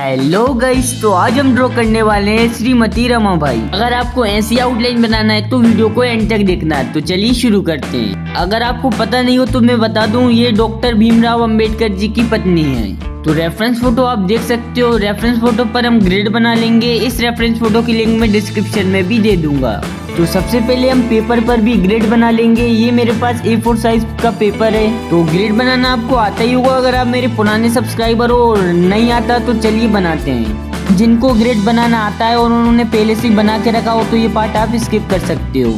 Hello guys, तो आज हम ड्रॉ करने वाले हैं श्रीमती रमाबाई। अगर आपको ऐसी आउटलाइन बनाना है तो वीडियो को एंड तक देखना है। तो चलिए शुरू करते हैं। अगर आपको पता नहीं हो तो मैं बता दूं, ये डॉक्टर भीमराव अंबेडकर जी की पत्नी है। तो रेफरेंस फोटो आप देख सकते हो। रेफरेंस फोटो पर हम ग्रिड बना लेंगे। इस रेफरेंस फोटो की लिंक मैं डिस्क्रिप्शन में भी दे दूंगा। तो सबसे पहले हम पेपर पर भी ग्रिड बना लेंगे। ये मेरे पास A4 साइज का पेपर है। तो ग्रिड बनाना आपको आता ही होगा। अगर आप मेरे पुराने सब्सक्राइबर हो और नहीं आता तो चलिए बनाते हैं। जिनको ग्रिड बनाना आता है और उन्होंने पहले से बना के रखा हो तो ये पार्ट आप स्किप कर सकते हो।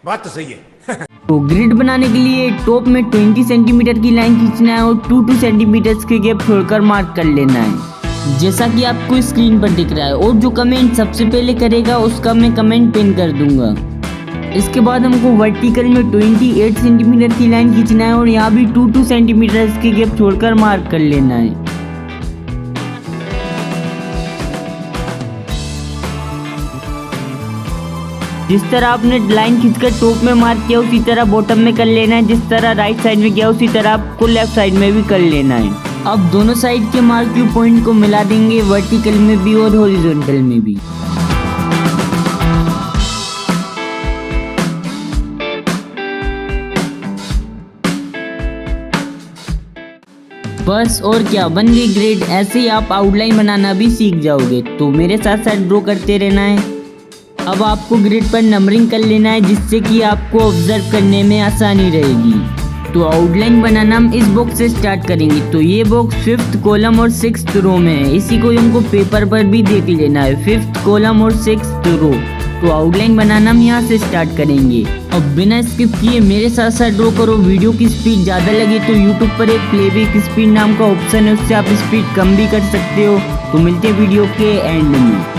बात तो सही है। तो ग्रिड बनाने के लिए टॉप में 20 सेंटीमीटर की लाइन खींचना है और 2 सेंटीमीटर के गैप छोड़कर मार्क कर लेना है, जैसा कि आपको स्क्रीन पर दिख रहा है। और जो कमेंट सबसे पहले करेगा उसका मैं कमेंट पिन कर दूंगा। इसके बाद हमको वर्टिकल में 28 सेंटीमीटर की लाइन खींचना है और यहाँ भी 2 सेंटीमीटर के गैप छोड़कर मार्क कर लेना है। जिस तरह आपने लाइन खींचकर टॉप में मार्क किया उसी तरह बॉटम में कर लेना है। जिस तरह राइट साइड में किया उसी तरह आपको लेफ्ट साइड में भी कर लेना है। अब दोनों साइड के मार्क व्यू पॉइंट को मिला देंगे, वर्टिकल में भी और हॉरिजॉन्टल में भी। बस और क्या, बन गई ग्रिड। ऐसे ही आप आउटलाइन बनाना भी सीख जाओगे। तो मेरे साथ साथ ड्रॉ करते रहना है। अब आपको ग्रिड पर नंबरिंग कर लेना है, जिससे कि आपको ऑब्जर्व करने में आसानी रहेगी। तो आउटलाइन बनाना हम इस बॉक्स से स्टार्ट करेंगे। तो ये बॉक्स 5th कॉलम और 6th रो में है। इसी को हमको पेपर पर भी देख लेना है, 5th कॉलम और 6th रो। तो आउटलाइन बनाना हम यहाँ से स्टार्ट करेंगे। अब बिना स्किप किए मेरे साथ साथ ड्रॉ करो। वीडियो की स्पीड ज़्यादा लगे तो यूट्यूब पर एक प्लेबैक स्पीड नाम का ऑप्शन है, उससे आप स्पीड कम भी कर सकते हो। तो मिलते हैं वीडियो के एंड में।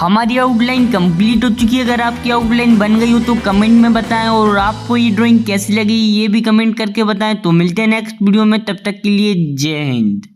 हमारी आउटलाइन कंप्लीट हो चुकी है। अगर आपकी आउटलाइन बन गई हो तो कमेंट में बताएं, और आपको ये ड्राइंग कैसी लगी ये भी कमेंट करके बताएं। तो मिलते हैं नेक्स्ट वीडियो में, तब तक के लिए जय हिंद।